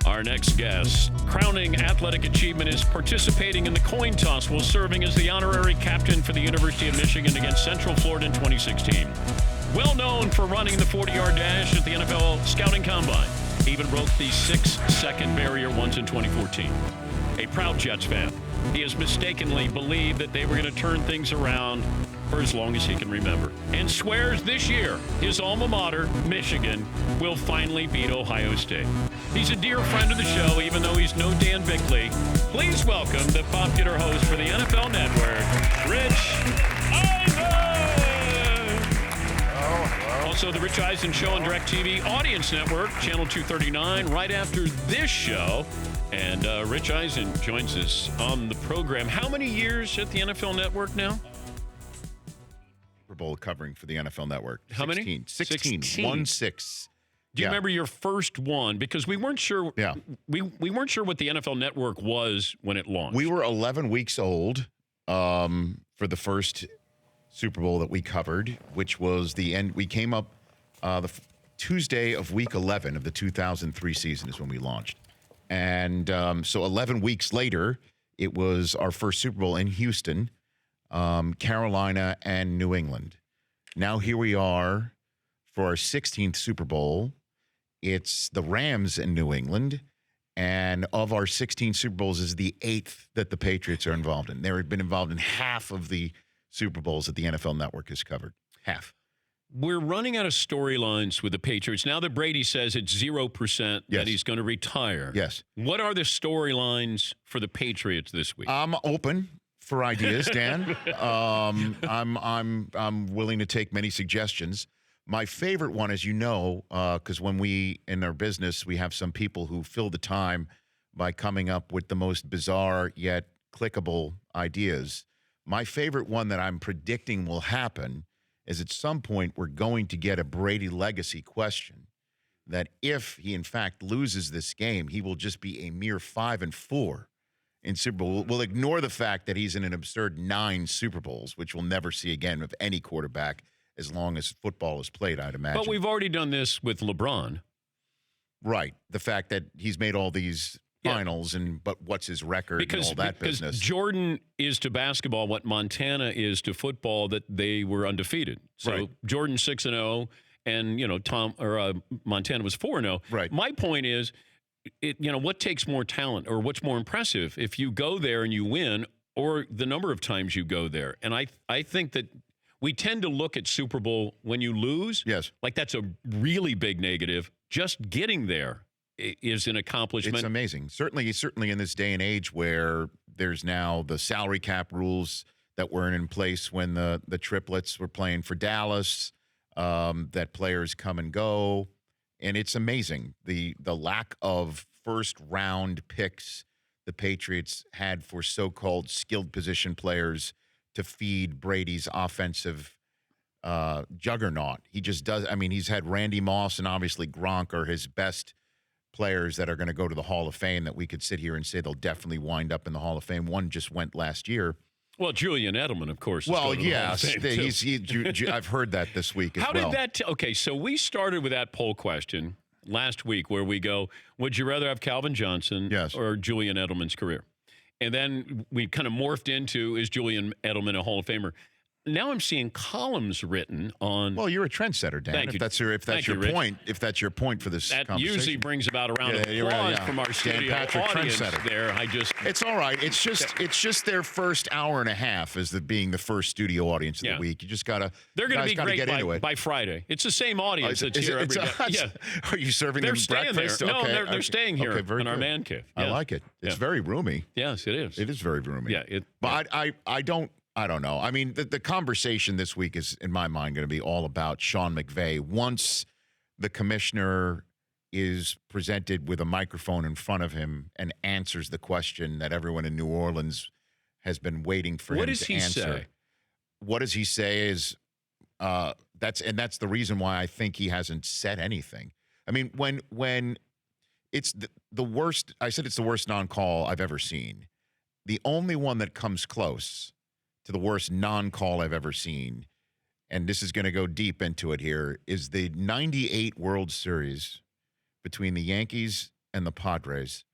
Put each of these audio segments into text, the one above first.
Our next guest, crowning athletic achievement is participating in the coin toss while serving as the honorary captain for the University of Michigan against Central Florida in 2016. Well known for running the 40-yard dash at the NFL Scouting Combine. Even broke the 6-second barrier once in 2014. A proud Jets fan, he has mistakenly believed that they were going to turn things around for as long as he can remember, and swears this year his alma mater, Michigan, will finally beat Ohio State. He's a dear friend of the show, even though he's no Dan Bickley. Please welcome the popular host for the NFL Network, Rich Eisen! Also, the Rich Eisen Show on DirecTV Audience Network, Channel 239, right after this show. And Rich Eisen joins us on the program. How many years at the NFL Network now? Super Bowl covering for the NFL Network. How many? 16. 1-6. Do you remember your first one? Because we weren't sure. Yeah. We weren't sure what the NFL Network was when it launched. We were 11 weeks old for the first Super Bowl that we covered, which was the end. We came up the Tuesday of week 11 of the 2003 season is when we launched. And so 11 weeks later, it was our first Super Bowl in Houston, Carolina, and New England. Now here we are for our 16th Super Bowl. It's the Rams in New England. And of our 16 Super Bowls is the 8th that the Patriots are involved in. They've been involved in half of the Super Bowls that the NFL Network has covered. Half. We're running out of storylines with the Patriots. Now that Brady says it's 0% that he's going to retire. Yes. What are the storylines for the Patriots this week? I'm open for ideas, Dan. I'm willing to take many suggestions. My favorite one, as you know, because when we, in our business, we have some people who fill the time by coming up with the most bizarre yet clickable ideas. My favorite one that I'm predicting will happen is at some point we're going to get a Brady legacy question that if he, in fact, loses this game, he will just be a mere 5-4 in Super Bowl. We'll ignore the fact that he's in an absurd 9 Super Bowls, which we'll never see again with any quarterback as long as football is played, I'd imagine. But we've already done this with LeBron. Right. The fact that he's made all these finals, but what's his record and all that business. Jordan is to basketball what Montana is to football, that they were undefeated. So Jordan 6-0, and Montana was 4-0. Right. My point is, what takes more talent, or what's more impressive, if you go there and you win, or the number of times you go there? And I think that we tend to look at Super Bowl when you lose. Yes. Like that's a really big negative. Just getting there is an accomplishment. It's amazing. Certainly in this day and age where there's now the salary cap rules that weren't in place when the triplets were playing for Dallas, that players come and go. And it's amazing. The lack of first-round picks the Patriots had for so-called skilled position players to feed Brady's offensive juggernaut. He just does. I mean, he's had Randy Moss and obviously Gronk are his best players that are going to go to the Hall of Fame that we could sit here and say they'll definitely wind up in the Hall of Fame. One just went last year. Well, Julian Edelman, of course. Well, yes. I've heard that this week as well. How did that okay, so we started with that poll question last week where we go, would you rather have Calvin Johnson or Julian Edelman's career? And then we kind of morphed into, is Julian Edelman a Hall of Famer? Now I'm seeing columns written on. Well, you're a trendsetter, Dan. Thank you. If that's your point, if that's your point for this that conversation, usually brings about a round of applause from our studio audience. There, it's all right. It's just their first hour and a half as being the first studio audience of the week. You just gotta. They're going to be great by Friday. It's the same audience that's here every day. Yeah. Are you serving them breakfast? There. No, they're staying here in our man cave. I like it. It's very roomy. Yes, it is. It is very roomy. Yeah. But I don't know. I mean, the conversation this week is, in my mind, going to be all about Sean McVay. Once the commissioner is presented with a microphone in front of him and answers the question that everyone in New Orleans has been waiting for him to answer. Say? What does he say is that's the reason why I think he hasn't said anything. I mean, when it's the worst, I said it's the worst non-call I've ever seen. The only one that comes close to the worst non-call I've ever seen, and this is going to go deep into it here, is the 98 World Series between the Yankees and the Padres,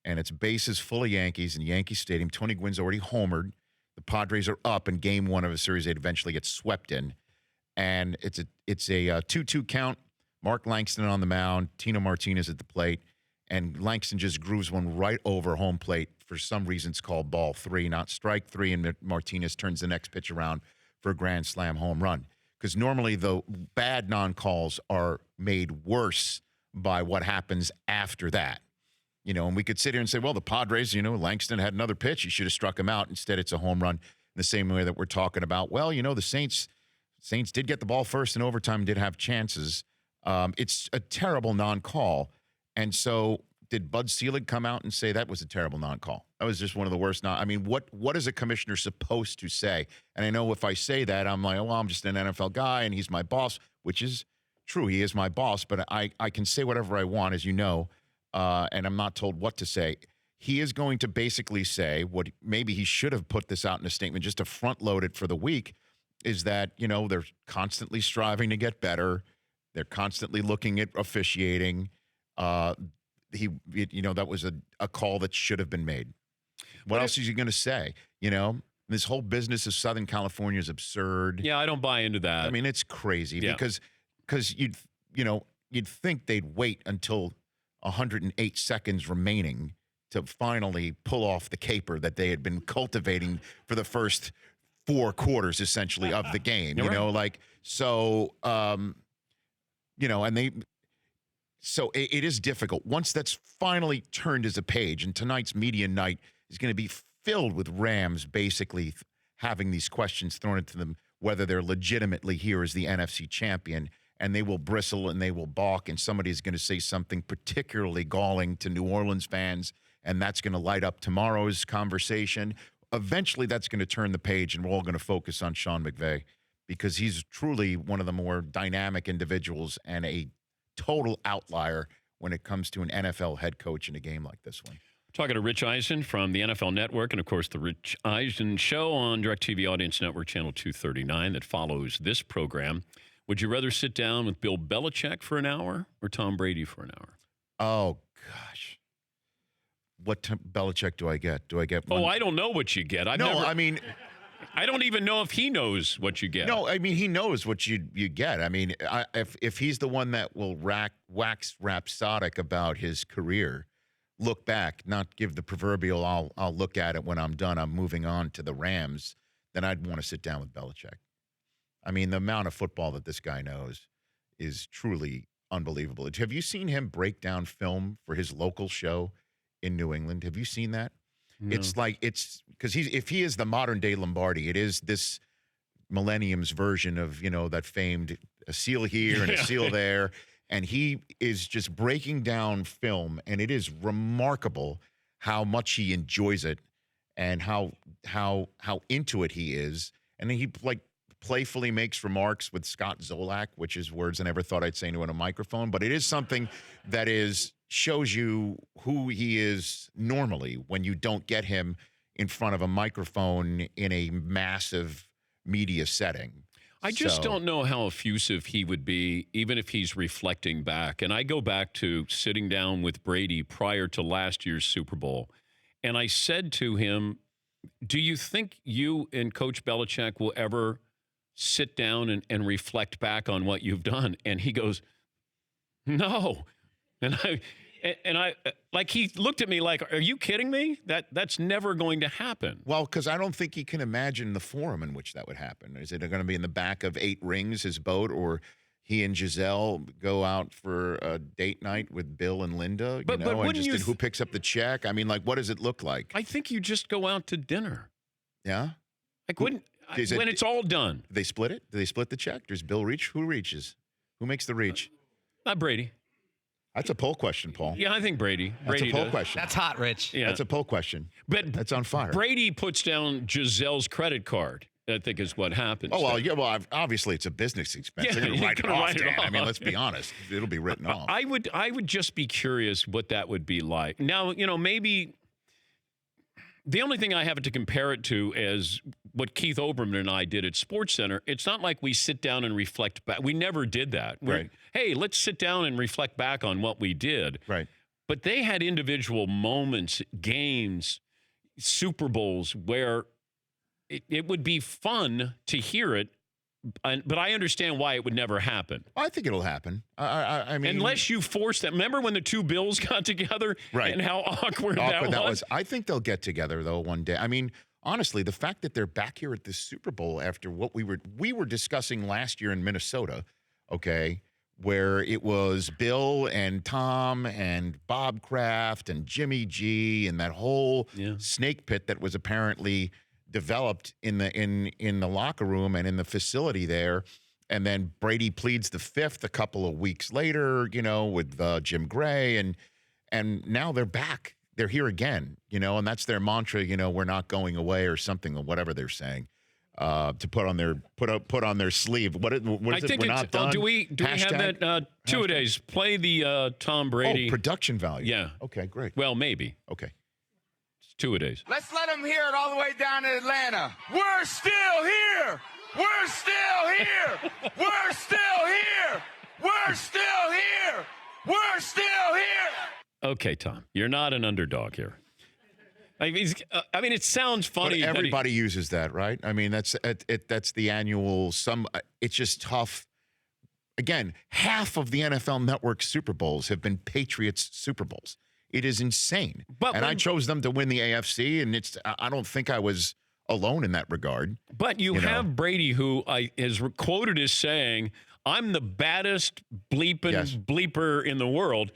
and it's bases full of Yankees in Yankee Stadium. Tony Gwynn's already homered. The Padres are up in game one of a series they'd eventually get swept in. And it's a 2-2 count. Mark Langston on the mound, Tino Martinez at the plate, and Langston just grooves one right over home plate. For some reason, it's called ball 3, not strike 3, and Martinez turns the next pitch around for a grand slam home run. Because normally the bad non-calls are made worse by what happens after that. And we could sit here and say, well, the Padres, Langston had another pitch. He should have struck him out. Instead, it's a home run in the same way that we're talking about. Well, the Saints did get the ball first in overtime, did have chances. It's a terrible non-call. And so did Bud Selig come out and say that was a terrible non-call? That was just one of the worst. What is a commissioner supposed to say? And I know if I say that, I'm like, well, I'm just an NFL guy and he's my boss, which is true. He is my boss, but I can say whatever I want, as you know, and I'm not told what to say. He is going to basically say what maybe he should have put this out in a statement just to front load it for the week, is that, they're constantly striving to get better. They're constantly looking at officiating. That was a call that should have been made. What else is he going to say? This whole business of Southern California is absurd. Yeah, I don't buy into that. I mean, it's crazy because you'd think they'd wait until 108 seconds remaining to finally pull off the caper that they had been cultivating for the first 4 quarters, essentially, of the game. So it is difficult. Once that's finally turned as a page, and tonight's media night is going to be filled with Rams basically having these questions thrown into them, whether they're legitimately here as the NFC champion, and they will bristle and they will balk, and somebody's going to say something particularly galling to New Orleans fans, and that's going to light up tomorrow's conversation. Eventually, that's going to turn the page, and we're all going to focus on Sean McVay because he's truly one of the more dynamic individuals and a total outlier when it comes to an NFL head coach in a game like this one. Talking to Rich Eisen from the NFL Network and, of course, the Rich Eisen Show on DirecTV Audience Network, Channel 239, that follows this program. Would you rather sit down with Bill Belichick for an hour or Tom Brady for an hour? Oh, gosh. What Belichick do I get? Do I get one? Oh, I don't know what you get. I don't even know if he knows what you get. No, I mean, he knows what you get. I mean, if he's the one that will wax rhapsodic about his career, look back, not give the proverbial, I'll look at it when I'm done, I'm moving on to the Rams, then I'd want to sit down with Belichick. I mean, the amount of football that this guy knows is truly unbelievable. Have you seen him break down film for his local show in New England? Have you seen that? No. It's because if he is the modern day Lombardi, it is this millennium's version of, that famed a seal here and a seal there. And he is just breaking down film, and it is remarkable how much he enjoys it and how into it he is. And then he playfully makes remarks with Scott Zolak, which is words I never thought I'd say into a microphone, but it is something that shows you who he is normally when you don't get him in front of a microphone in a massive media setting. I just don't know how effusive he would be, even if he's reflecting back. And I go back to sitting down with Brady prior to last year's Super Bowl. And I said to him, do you think you and Coach Belichick will ever sit down and reflect back on what you've done? And he goes, no. And I like, he looked at me like, are you kidding me? That's never going to happen. Well, because I don't think he can imagine the forum in which that would happen. Is it going to be in the back of 8 Rings, his boat, or he and Giselle go out for a date night with Bill and Linda? But wouldn't you who picks up the check? I mean, what does it look like? I think you just go out to dinner. Yeah? When it's all done. Do they split it? Do they split the check? Does Bill reach? Who reaches? Who makes the reach? Not Brady. That's a poll question, Paul. Yeah, I think Brady. That's a poll question. That's hot, Rich. Yeah. That's a poll question. But that's on fire. Brady puts down Giselle's credit card, I think is what happens. Oh, well, yeah. Well, obviously it's a business expense. Yeah, they're going to write it off, Dan. off. I mean, let's be honest. It'll be written off. I would just be curious what that would be like. Now, maybe the only thing I have to compare it to is what Keith Olbermann and I did at SportsCenter. It's not like we sit down and reflect back. We never did that. Right. Hey, let's sit down and reflect back on what we did. Right. But they had individual moments, games, Super Bowls where it would be fun to hear it, but I understand why it would never happen. I think it'll happen. I mean, unless you force them. Remember when the two Bills got together, right? And how awkward that was. I think they'll get together though one day. I mean, honestly, the fact that they're back here at this Super Bowl after what we were discussing last year in Minnesota, okay, where it was Bill and Tom and Bob Kraft and Jimmy G and that whole snake pit that was apparently developed in the locker room and in the facility there. And then Brady pleads the fifth a couple of weeks later, with Jim Gray, and now they're back. They're here again, and that's their mantra, we're not going away or something, or whatever they're saying, to put on their sleeve. What is it? We're not done. Do we have that two-a-days? Play the Tom Brady. Oh, production value. Yeah. Okay, great. Well, maybe. Okay. Two-a-days. Let's let them hear it all the way down to Atlanta. We're still here. We're still here. We're still here. We're still here. We're still here. Okay, Tom, you're not an underdog here. I mean, it sounds funny. But everybody uses that, right? I mean, that's the annual sum. It's just tough. Again, half of the NFL Network Super Bowls have been Patriots Super Bowls. It is insane. I chose them to win the AFC, and I don't think I was alone in that regard. But you have Brady, who is quoted as saying, "I'm the baddest bleeper in the world."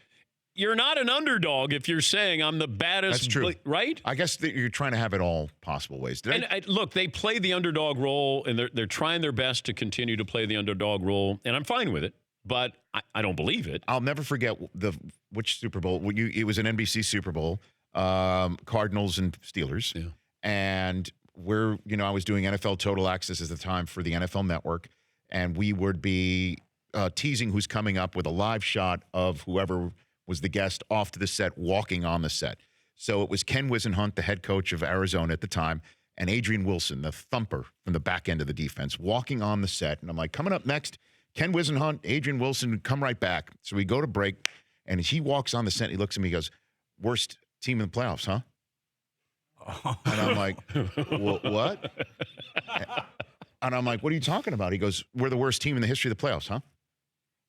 You're not an underdog if you're saying I'm the baddest. That's true, right? I guess that you're trying to have it all possible ways. Look, they play the underdog role, and they're trying their best to continue to play the underdog role, and I'm fine with it. But I don't believe it. I'll never forget which Super Bowl. It was an NBC Super Bowl, Cardinals and Steelers, and I was doing NFL Total Access at the time for the NFL Network, and we would be teasing who's coming up with a live shot of whoever was the guest off to the set, walking on the set. So it was Ken Wisenhunt, the head coach of Arizona at the time, and Adrian Wilson, the thumper from the back end of the defense, walking on the set. And I'm like, coming up next, Ken Wisenhunt, Adrian Wilson, come right back. So we go to break, and he walks on the set. He looks at me, he goes, "Worst team in the playoffs, huh?" And I'm like, what? And I'm like, "What are you talking about?" He goes, "We're the worst team in the history of the playoffs, huh?"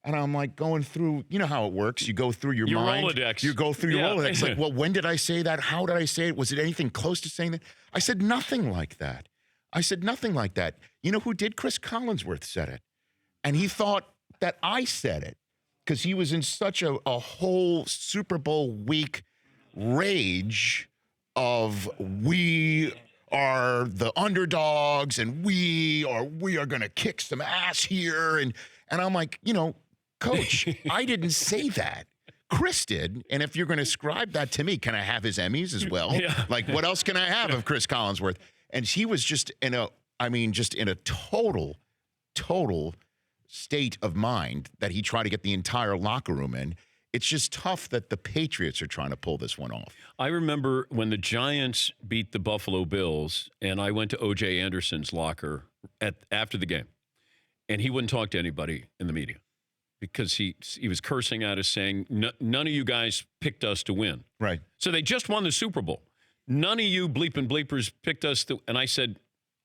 And I'm like going through, you know how it works. You go through your mind. Rolodex. You go through your Rolodex. Like, well, when did I say that? How did I say it? Was it anything close to saying that? I said nothing like that. You know who did? Chris Collinsworth said it. And he thought that I said it because he was in such a whole Super Bowl week rage of we are the underdogs and we are going to kick some ass here. And I'm like, Coach, I didn't say that. Chris did. And if you're going to ascribe that to me, can I have his Emmys as well? Yeah. Like, what else can I have of Chris Collinsworth? And he was just in a total state of mind that he tried to get the entire locker room in. It's just tough that the Patriots are trying to pull this one off. I remember when the Giants beat the Buffalo Bills, and I went to O.J. Anderson's locker after the game, and he wouldn't talk to anybody in the media because he was cursing at us, saying, none of you guys picked us to win. Right. So they just won the Super Bowl. None of you bleepers picked us to, and I said,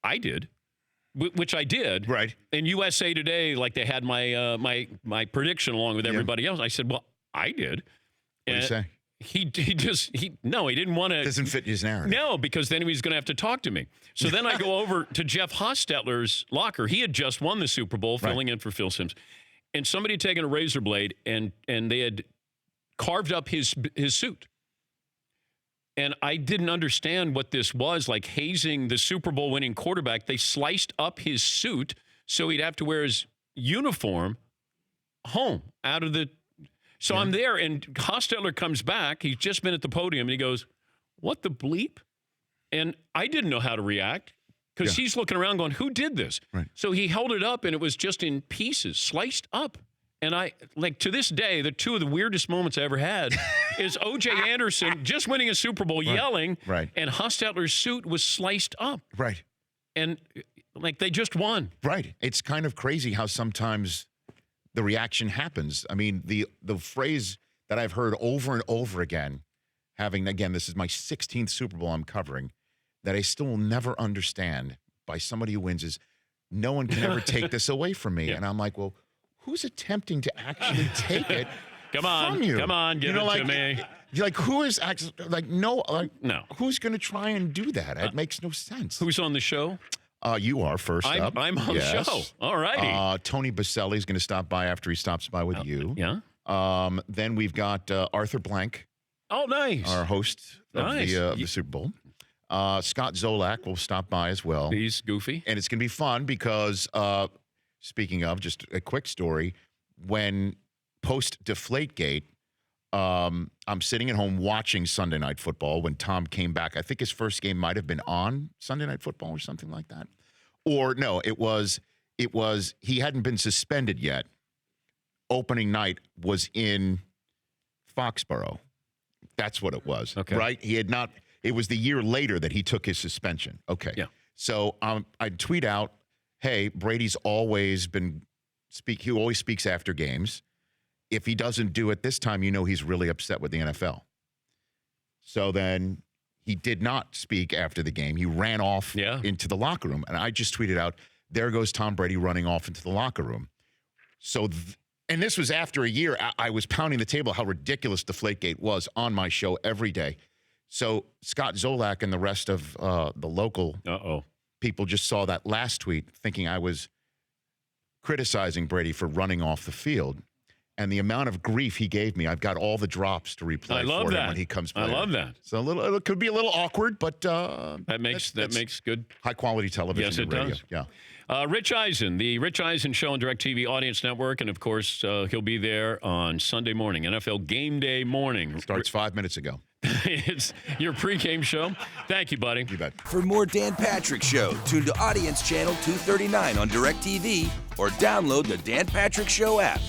I did. Which I did. Right. And USA Today, like they had my prediction along with everybody else. I said, well, I did. What did you say? He didn't want to. Doesn't fit his narrative. No, because then he was going to have to talk to me. So then I go over to Jeff Hostetler's locker. He had just won the Super Bowl, filling in for Phil Simms. And somebody had taken a razor blade and they had carved up his suit. And I didn't understand what this was, like hazing the Super Bowl winning quarterback. They sliced up his suit so he'd have to wear his uniform home out of the. So I'm there, and Hostetler comes back. He's just been at the podium, and he goes, "What the bleep?" And I didn't know how to react because he's looking around going, "Who did this?" Right. So he held it up, and it was just in pieces, sliced up. And I, like, to this day, the two of the weirdest moments I ever had is O.J. Anderson just winning a Super Bowl yelling, and Hostetler's suit was sliced up. Right. And, like, they just won. Right. It's kind of crazy how sometimes the reaction happens. I mean, the phrase that I've heard over and over again, again, this is my 16th Super Bowl I'm covering, that I still will never understand by somebody who wins is no one can ever take this away from me. Yeah. And I'm like, well, who's attempting to actually take it from you? Come on, give it to me. Like, who is actually, no. Who's going to try and do that? It makes no sense. Who's on the show? You are first up. I'm on the show. All righty. Tony Baselli is going to stop by after he stops by with you. Yeah. Then we've got Arthur Blank. Oh, nice. Our host of the Super Bowl. Scott Zolak will stop by as well. He's goofy. And it's going to be fun because, speaking of, just a quick story, when post-Deflategate, I'm sitting at home watching Sunday Night Football when Tom came back. I think his first game might have been on Sunday Night Football or something like that. Or no, it was he hadn't been suspended yet. Opening night was in Foxborough. That's what it was. Okay. Right? He had not. It was the year later that he took his suspension. Okay. Yeah. So I'd tweet out, hey, Brady's always he always speaks after games. If he doesn't do it this time, he's really upset with the NFL. So then he did not speak after the game. He ran off into the locker room. And I just tweeted out, there goes Tom Brady running off into the locker room. So, and this was after a year. I was pounding the table how ridiculous Deflategate was on my show every day. So Scott Zolak and the rest of the local people just saw that last tweet thinking I was criticizing Brady for running off the field. And the amount of grief he gave me, I've got all the drops to replay for him when he comes by. I love that. So it could be a little awkward, but that makes good high quality television. Yes, it does. Yeah. Rich Eisen, the Rich Eisen Show on DirecTV Audience Network, and of course he'll be there on Sunday morning, NFL Game Day morning. Starts 5 minutes ago. It's your pregame show. Thank you, buddy. You bet. For more Dan Patrick Show, tune to Audience Channel 239 on DirecTV or download the Dan Patrick Show app.